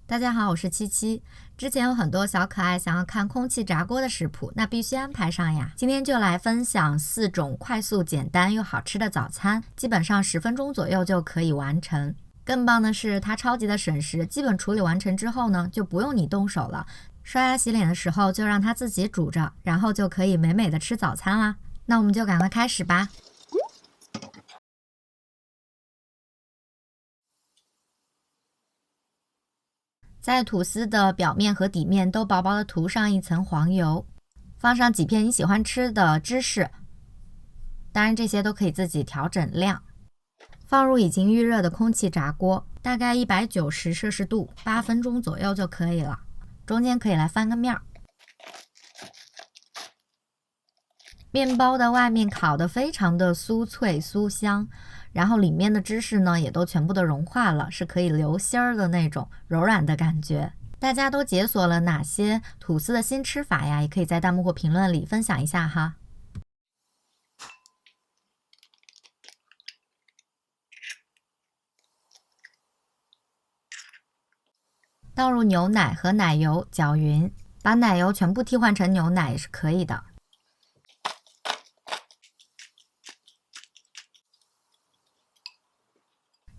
大家好，我是七七。之前有很多小可爱想要看空气炸锅的食谱，那必须安排上呀。今天就来分享4种快速、简单又好吃的早餐，基本上10分钟左右就可以完成。更棒的是，它超级的省时，基本处理完成之后呢，就不用你动手了。刷牙洗脸的时候就让它自己煮着，然后就可以美美的吃早餐啦。那我们就赶快开始吧。在吐司的表面和底面都薄薄的涂上一层黄油，放上几片你喜欢吃的芝士，当然这些都可以自己调整量。放入已经预热的空气炸锅，大概190摄氏度，8分钟左右就可以了。中间可以来翻个面。面包的外面烤得非常的酥脆酥香，然后里面的芝士呢也都全部的融化了，是可以流心儿的那种柔软的感觉。大家都解锁了哪些吐司的新吃法呀？也可以在弹幕或评论里分享一下哈。倒入牛奶和奶油，搅匀，把奶油全部替换成牛奶也是可以的。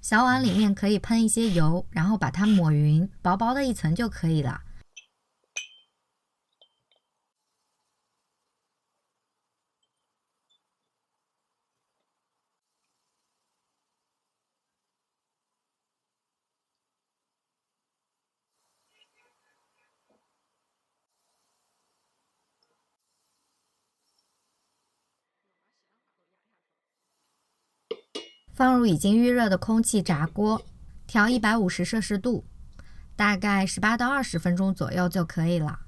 小碗里面可以喷一些油，然后把它抹匀，薄薄的一层就可以了。放入已经预热的空气炸锅，调150摄氏度，大概18到20分钟左右就可以了。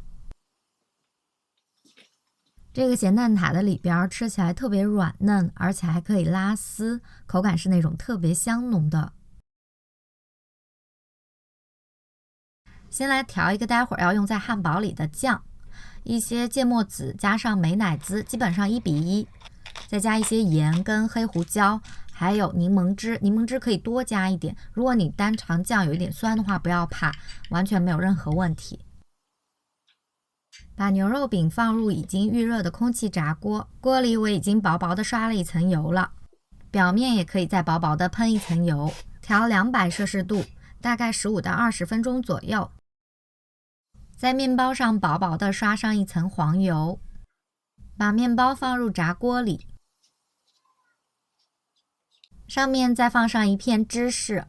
这个咸蛋挞的里边吃起来特别软嫩，而且还可以拉丝，口感是那种特别香浓的。先来调一个待会儿要用在汉堡里的酱，一些芥末籽加上美乃滋，基本上1比1，再加一些盐跟黑胡椒，还有柠檬汁，柠檬汁可以多加一点。如果你单尝酱有一点酸的话，不要怕，完全没有任何问题。把牛肉饼放入已经预热的空气炸锅，锅里我已经薄薄的刷了一层油了，表面也可以再薄薄的喷一层油，调200摄氏度，大概15到20分钟左右。在面包上薄薄的刷上一层黄油，把面包放入炸锅里，上面再放上一片芝士，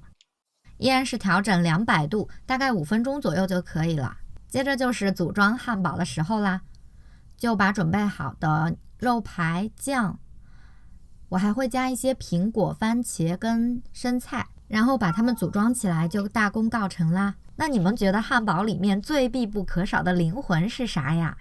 依然是调整200度，大概5分钟左右就可以了。接着就是组装汉堡的时候啦，就把准备好的肉排、酱，我还会加一些苹果、番茄跟生菜，然后把它们组装起来就大功告成啦。那你们觉得汉堡里面最必不可少的灵魂是啥呀？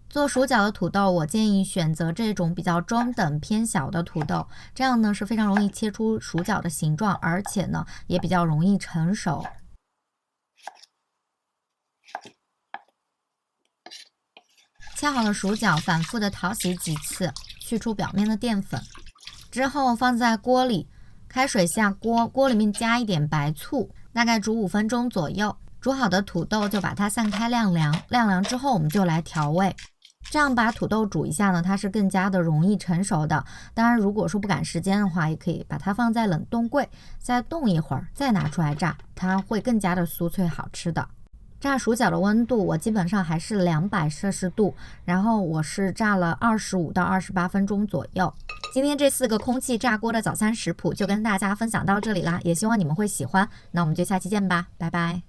做薯饺的土豆，我建议选择这种比较中等偏小的土豆，这样呢是非常容易切出薯饺的形状，而且呢也比较容易成熟。切好的薯饺反复的淘洗几次，去除表面的淀粉，之后放在锅里，开水下锅，锅里面加一点白醋，大概煮5分钟左右。煮好的土豆就把它散开晾凉，晾凉之后我们就来调味。这样把土豆煮一下呢，它是更加的容易成熟的。当然，如果说不赶时间的话，也可以把它放在冷冻柜，再冻一会儿，再拿出来炸，它会更加的酥脆好吃的。炸薯饺的温度我基本上还是200摄氏度，然后我是炸了25到28分钟左右。今天这4个空气炸锅的早餐食谱就跟大家分享到这里啦，也希望你们会喜欢。那我们就下期见吧，拜拜。